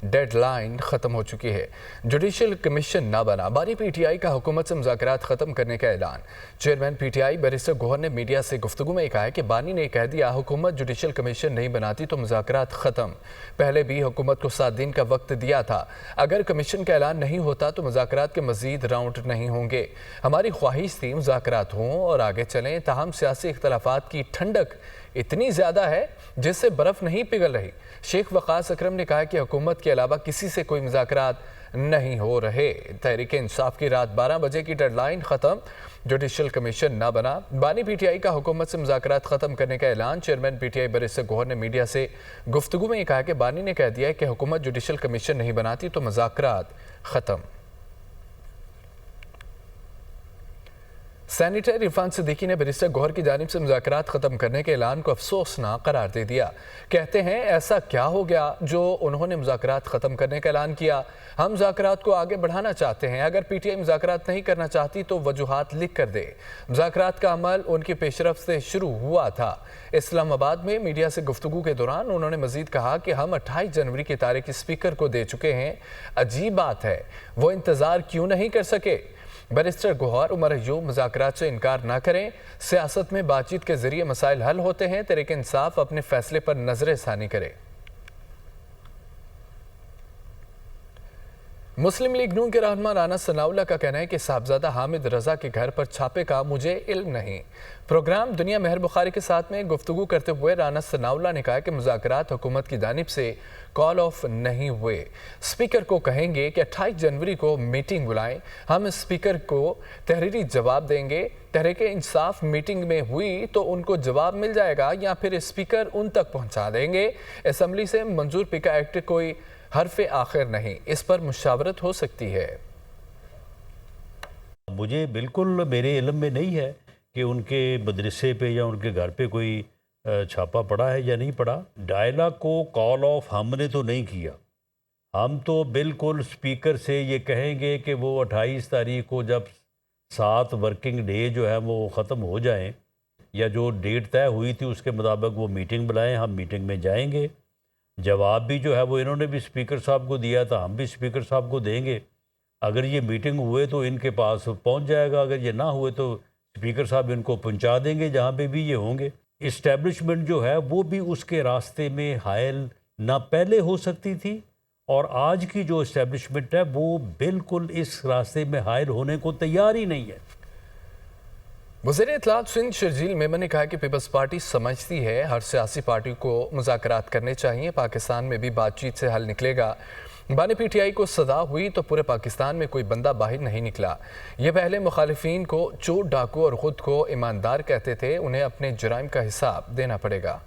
Dead line ختم ہو چکی ہے۔ جوڈیشل کمیشن نہ بنا، بانی پی ٹی آئی کا حکومت سے مذاکرات ختم کرنے کا اعلان۔ Chairman P T I barrister Gohar نے میڈیا سے گفتگو میں کہا کہ بانی نے کہہ دیا حکومت جوڈیشل کمیشن نہیں بناتی تو مذاکرات ختم۔ پہلے بھی حکومت کو 7 دن کا وقت دیا تھا، اگر کمیشن کا اعلان نہیں ہوتا تو مذاکرات کے مزید راؤنڈ نہیں ہوں گے۔ ہماری خواہش تھی مذاکرات ہوں اور آگے چلیں، تاہم سیاسی اختلافات کی ٹھنڈک اتنی زیادہ ہے جس سے برف نہیں پگھل رہی۔ شیخ وقاص اکرم نے کہا کہ حکومت کے علاوہ کسی سے کوئی مذاکرات نہیں ہو رہے۔ تحریک انصاف کی رات 12 بجے کی ڈیڈ لائن ختم، جوڈیشل کمیشن نہ بنا، بانی پی ٹی آئی کا حکومت سے مذاکرات ختم کرنے کا اعلان۔ Chairman P T I barrister Gohar نے میڈیا سے گفتگو میں کہا کہ بانی نے کہہ دیا کہ حکومت جوڈیشل کمیشن نہیں بناتی تو مذاکرات ختم۔ سینیٹر عرفان صدیقی نے بیرسٹر گوہر کی جانب سے مذاکرات ختم کرنے کے اعلان کو افسوسناک قرار دے دیا۔ کہتے ہیں ایسا کیا ہو گیا جو انہوں نے مذاکرات ختم کرنے کا اعلان کیا؟ ہم مذاکرات کو آگے بڑھانا چاہتے ہیں، اگر پی ٹی آئی مذاکرات نہیں کرنا چاہتی تو وجوہات لکھ کر دے۔ مذاکرات کا عمل ان کی پیش رفت سے شروع ہوا تھا۔ اسلام آباد میں میڈیا سے گفتگو کے دوران انہوں نے مزید کہا کہ ہم 28 جنوری کی تاریخ اسپیکر کو دے چکے ہیں، عجیب بات ہے وہ انتظار کیوں نہیں کر سکے۔ بیرسٹر گوہر عمر ایوب مذاکرات سے انکار نہ کریں، سیاست میں بات چیت کے ذریعے مسائل حل ہوتے ہیں، تحریک انصاف اپنے فیصلے پر نظر ثانی کرے۔ مسلم لیگ نون کے رہنما رانا ثناءاللہ کا کہنا ہے کہ صاحبزادہ حامد رضا کے گھر پر چھاپے کا مجھے علم نہیں۔ پروگرام دنیا مہر بخاری کے ساتھ میں گفتگو کرتے ہوئے رانا ثناءاللہ نے کہا کہ مذاکرات حکومت کی جانب سے کال آف نہیں ہوئے۔ اسپیکر کو کہیں گے کہ 28 جنوری کو میٹنگ بلائیں، ہم اسپیکر کو تحریری جواب دیں گے۔ تحریک انصاف میٹنگ میں ہوئی تو ان کو جواب مل جائے گا یا پھر اسپیکر ان تک پہنچا دیں گے۔ اسمبلی سے منظور پکا ایکٹ کوئی حرف آخر نہیں، اس پر مشاورت ہو سکتی ہے۔ مجھے بالکل میرے علم میں نہیں ہے کہ ان کے مدرسے پہ یا ان کے گھر پہ کوئی چھاپا پڑا ہے یا نہیں پڑا۔ ڈائلاگ کو کال آف ہم نے تو نہیں کیا، ہم تو بالکل اسپیکر سے یہ کہیں گے کہ وہ 28 تاریخ کو جب 7 ورکنگ ڈے جو ہے وہ ختم ہو جائیں یا جو ڈیٹ طے ہوئی تھی اس کے مطابق وہ میٹنگ بلائیں، ہم میٹنگ میں جائیں گے۔ جواب بھی جو ہے وہ انہوں نے بھی اسپیکر صاحب کو دیا تھا، ہم بھی اسپیکر صاحب کو دیں گے۔ اگر یہ میٹنگ ہوئے تو ان کے پاس پہنچ جائے گا، اگر یہ نہ ہوئے تو اسپیکر صاحب ان کو پہنچا دیں گے جہاں پہ بھی یہ ہوں گے۔ اسٹیبلشمنٹ جو ہے وہ بھی اس کے راستے میں حائل نہ پہلے ہو سکتی تھی، اور آج کی جو اسٹیبلشمنٹ ہے وہ بالکل اس راستے میں حائل ہونے کو تیار ہی نہیں ہے۔ وزیر اطلاعات سندھ شرجیل میمن نے کہا کہ پیپلز پارٹی سمجھتی ہے ہر سیاسی پارٹی کو مذاکرات کرنے چاہیے، پاکستان میں بھی بات چیت سے حل نکلے گا۔ بانی پی ٹی آئی کو سزا ہوئی تو پورے پاکستان میں کوئی بندہ باہر نہیں نکلا۔ یہ پہلے مخالفین کو چور ڈاکو اور خود کو ایماندار کہتے تھے، انہیں اپنے جرائم کا حساب دینا پڑے گا۔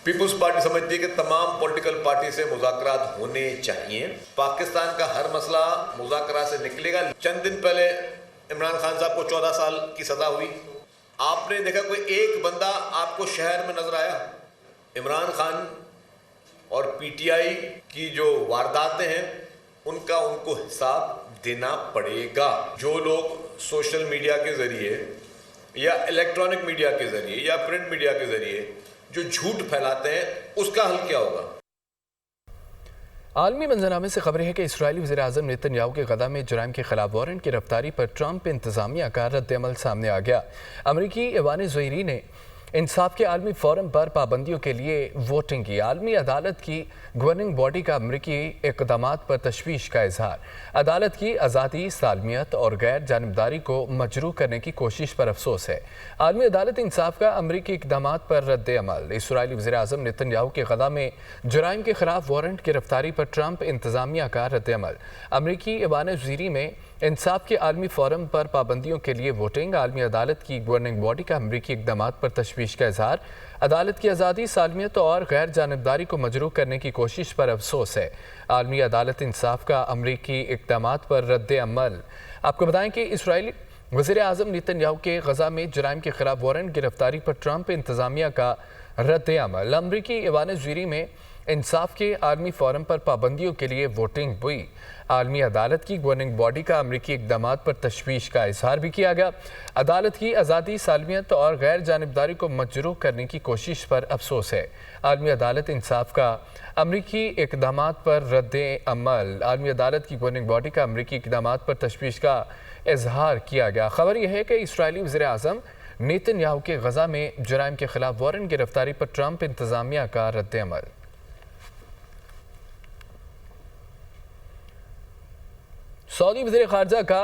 پیپلز پارٹی سمجھتی ہے کہ تمام پولیٹیکل پارٹی سے مذاکرات ہونے چاہیے، پاکستان کا ہر مسئلہ مذاکرات سے نکلے گا۔ چند دن پہلے عمران خان صاحب کو 14 سال کی سزا ہوئی، آپ نے دیکھا کوئی ایک بندہ آپ کو شہر میں نظر آیا؟ عمران خان اور پی ٹی آئی کی جو وارداتیں ہیں ان کا ان کو حساب دینا پڑے گا۔ جو لوگ سوشل میڈیا کے ذریعے یا الیکٹرانک میڈیا کے ذریعے یا پرنٹ میڈیا کے ذریعے جو جھوٹ پھیلاتے ہیں اس کا حل کیا ہوگا؟ عالمی منظرنامے سے خبر ہے کہ اسرائیلی وزیر اعظم نیتن یاہو کے غزہ میں جرائم کے خلاف وارنٹ کی رفتاری پر ٹرمپ انتظامیہ کا رد عمل سامنے آ گیا۔ امریکی ایوان زویری نے انصاف کے عالمی فورم پر پابندیوں کے لیے ووٹنگ کی۔ عالمی عدالت کی گورننگ باڈی کا امریکی اقدامات پر تشویش کا اظہار۔ عدالت کی آزادی، سالمیت اور غیر جانبداری کو مجروح کرنے کی کوشش پر افسوس ہے۔ عالمی عدالت انصاف کا امریکی اقدامات پر رد عمل۔ اسرائیلی وزیر اعظم نیتن یاہو کے غزہ میں جرائم کے خلاف وارنٹ گرفتاری پر ٹرمپ انتظامیہ کا رد عمل۔ امریکی ایوان زویری میں انصاف کے عالمی فورم پر پابندیوں کے لیے ووٹنگ۔ عالمی عدالت کی گورننگ باڈی کا امریکی اقدامات پر تشویش کا اظہار۔ عدالت کی آزادی، سالمیت اور غیر جانبداری کو مجروح کرنے کی کوشش پر افسوس ہے۔ عالمی عدالت انصاف کا امریکی اقدامات پر رد عمل۔ آپ کو بتائیں کہ اسرائیلی وزیر اعظم نیتن یاہو کے غزہ میں جرائم کے خلاف وارنٹ گرفتاری پر ٹرمپ انتظامیہ کا رد عمل۔ امریکی ایوان زویری میں इंसाफ के आलमी फोरम पर पाबंदियों के लिए वोटिंग हुई। आलमी अदालत की गवर्निंग बॉडी का अमरीकी इक़दामात पर तशवीश का इजहार भी किया गया। अदालत की आज़ादी, सालमियत और गैर जानिबदारी को मजरूह करने की कोशिश पर अफसोस है। आलमी अदालत इंसाफ का अमरीकी इक़दामात पर रद्द अमल। आलमी अदालत की गवर्निंग बॉडी का अमरीकी इक़दामात पर तशवीश का इजहार किया गया। खबर यह है कि इसराइली वज़ीर-ए-आज़म नेतन्याहू के गजा में जराइम के खिलाफ वारंट गिरफ्तारी पर ट्रंप इंतजामिया का रद्द अमल। सऊदी वज़ीर ख़ारजा का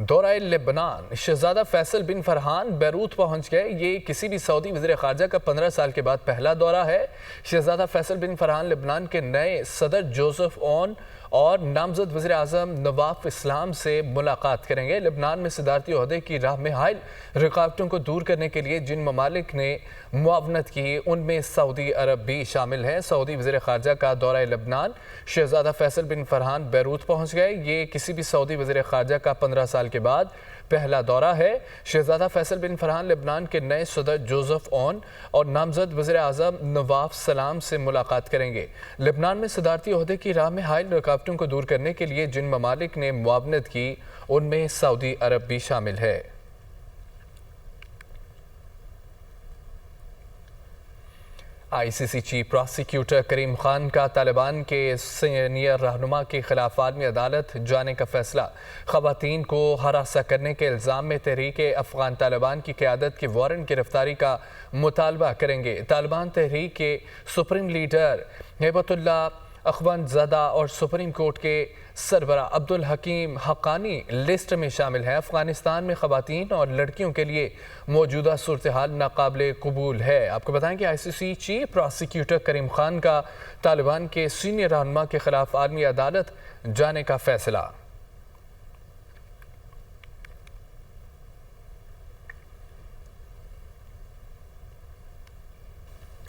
दौरा लेबनान। शहज़ादा फैसल बिन फरहान बैरूत पहुंच गए। ये किसी भी सऊदी वज़ीर ख़ारजा का 15 साल के बाद पहला दौरा है। शहज़ादा फैसल बिन फरहान लेबनान के नए सदर जोसेफ ओन और नामजद वज़ीर आज़म नवाफ इस्लाम से मुलाकात करेंगे। लेबनान में सदारती ओहदे की राह में हायल रुकावटों को दूर करने के लिए जिन ममालिक ने मुआवनत की, उनमें सऊदी अरब भी शामिल है। सऊदी वज़ीर ख़ारजा का दौरा लेबनान। शहज़ादा फैसल बिन फरहान बैरूत पहुँच गए। ये किसी भी सऊदी वज़ीर ख़ारजा का 15 साल के बाद पहला दौरा है। शहज़ादा फैसल बिन फरहान लेबनान के नए सदर जोसेफ ओन और नामजद वज़ीर आज़म नवाफ सलाम से मुलाकात करेंगे। लेबनान में सदारती ओहदे की राह में हायल रुकावटों को दूर करने के लिए जिन ममालिक ने मुआवनत की, उनमें सऊदी अरब भी शामिल है। ICC चीफ प्रोसिक्यूटर करीम खान का तालिबान के सीनियर रहनुमा के खिलाफ आलमी अदालत जाने का फैसला। ख़वातीन को हरासा करने के इल्ज़ाम में तहरीक अफ़गान तालिबान की क़यादत की वारंट गिरफ्तारी का मुतालबा करेंगे। तालिबान तहरीक के सुप्रीम लीडर हिबतुल्लाह अखवंदज़ादा और सुप्रीम कोर्ट के सरबरा अब्दुल हकीम हक्कानी लिस्ट में शामिल है। अफगानिस्तान में ख़वातीन और लड़कियों के लिए मौजूदा सूरत हाल नाकाबिले कबूल है। आपको बताएं कि ICC चीफ प्रोसिक्यूटर करीम खान का तालिबान के सीनियर रहनुमा के खिलाफ आलमी अदालत जाने का फैसला।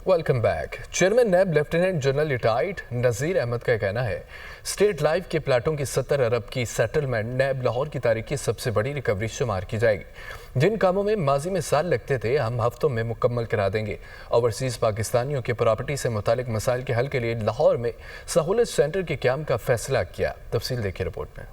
Welcome back. Chairman NAB lieutenant general retired Nazir Ahmad का कहना है, स्टेट लाइफ के प्लाटों की 70 अरब की सेटलमेंट नैब लाहौर की तारीख की सबसे बड़ी रिकवरी शुमार की जाएगी। जिन कामों में माजी में साल लगते थे, हम हफ्तों में मुकम्मल करा देंगे। ओवरसीज़ पाकिस्तानियों के प्रॉपर्टी से मुतालिक मसाइल के हल के लिए लाहौर में सहूलत सेंटर के क़याम का फैसला किया। तफसील देखिए रिपोर्ट में।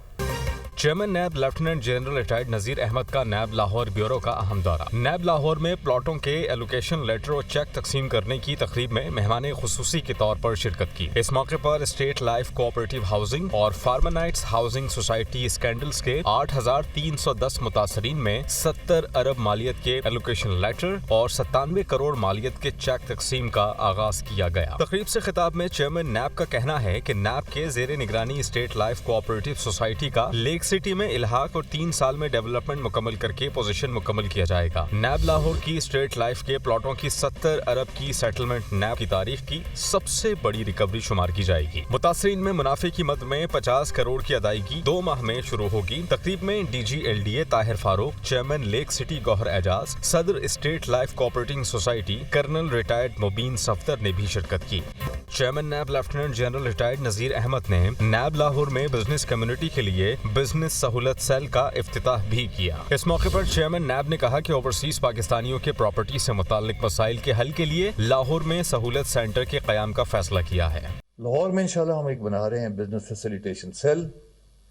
Chairman NAB lieutenant general retired Nazir Ahmad का नैब लाहौर ब्यूरो का अहम दौरा। नैब लाहौर में प्लॉटों के एलोकेशन लेटर और चेक तकसीम करने की तकरीब में मेहमान खुसूसी के तौर पर शिरकत की। इस मौके पर स्टेट लाइफ कोऑपरेटिव हाउसिंग और फार्मानाइट्स हाउसिंग सोसाइटी स्कैंडल्स के 8,310 मुतासरीन में 70 अरब मालियत के एलोकेशन लेटर और 97 करोड़ मालियत के चेक तकसीम का आगाज किया गया। तकरीब से खिताब में चेयरमैन नैब का कहना है कि नैब के जेर निगरानी स्टेट लाइफ कोऑपरेटिव सोसाइटी का लेक सिटी में इल्हाक और 3 साल में डेवलपमेंट मुकम्मल करके पोजीशन मुकम्मल किया जाएगा। नैब लाहौर की स्टेट लाइफ के प्लॉटों की 70 अरब की सेटलमेंट नैब की तारीख की सबसे बड़ी रिकवरी शुमार की जाएगी। मुतासरीन में मुनाफे की मद में 50 करोड़ की अदायगी 2 माह में शुरू होगी। तकरीब में DG LDA Tahir Farooq, chairman lake city Gohar Ejaz, सदर state life cooperative society colonel retired Mubeen Safdar ने भी शिरकत की। Chairman NAB lieutenant general retired Nazir Ahmed ने नैब लाहौर में बिजनेस कम्युनिटी के लिए बिजनेस सहूलत सेल का इफ्तिताह भी किया। इस मौके पर चेयरमैन नैब ने कहा कि ओवरसीज पाकिस्तानियों के प्रॉपर्टी से मुताल्लिक मसाइल के हल के लिए लाहौर में सहूलत सेंटर के क़याम का फैसला किया है। लाहौर में इंशाल्लाह हम एक बना रहे हैं business facilitation cell.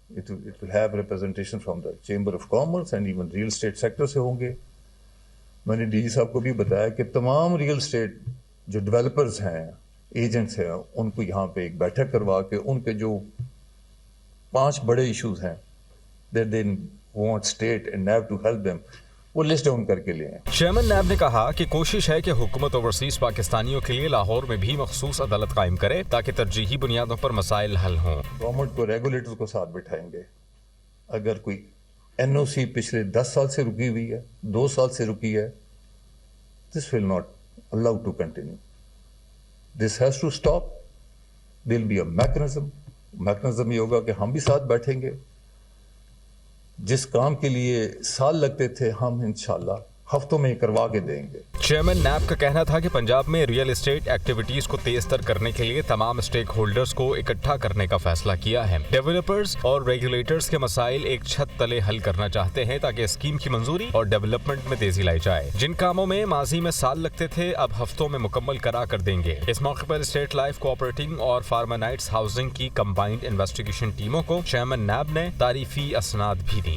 It will have representation from the chamber of commerce and even real estate sector से होंगे। मैंने DG साहब को भी बताया कि तमाम रियल एस्टेट जो डेवलपर्स हैं, एजेंट्स हैं, उनको यहाँ पे एक बैठक करवा के उनके जो 5 बड़े इश्यूज हैं that they want state and NAB to help them, वो लिस्ट डाउन करके लिए। चेयरमैन नैब ने कहा कि कोशिश है कि हुकूमत ओवरसीज पाकिस्तानियों के लिए लाहौर में भी मखसूस अदालत कायम करे ताकि तरजीही बुनियादों पर मसाइल हल हों। गवर्नमेंट को, रेगुलेटर्स को साथ बिठाएंगे। अगर कोई NOC पिछले 10 साल से रुकी हुई है, 2 साल से रुकी है, this will not allow to continue. This has to stop. There will be a mechanism ये होगा कि हम भी साथ बैठेंगे। जिस काम के लिए साल लगते थे, हम इंशाल्लाह हफ्तों में करवा के देंगे। चेयरमैन नैब का कहना था कि पंजाब में रियल एस्टेट एक्टिविटीज को तेज तर करने के लिए तमाम स्टेक होल्डर्स को इकट्ठा करने का फैसला किया है। डेवलपर्स और रेगुलेटर्स के मसाइल एक छत तले हल करना चाहते हैं ताकि स्कीम की मंजूरी और डेवलपमेंट में तेजी लाई जाए। जिन कामों में माजी में साल लगते थे अब हफ्तों में मुकम्मल करा कर देंगे। इस मौके पर स्टेट लाइफ कोऑपरेटिंग और फार्मानाइट्स हाउसिंग की कंबाइंड इन्वेस्टिगेशन टीमों को चेयरमैन नैब ने तारीफी असनाद भी दी।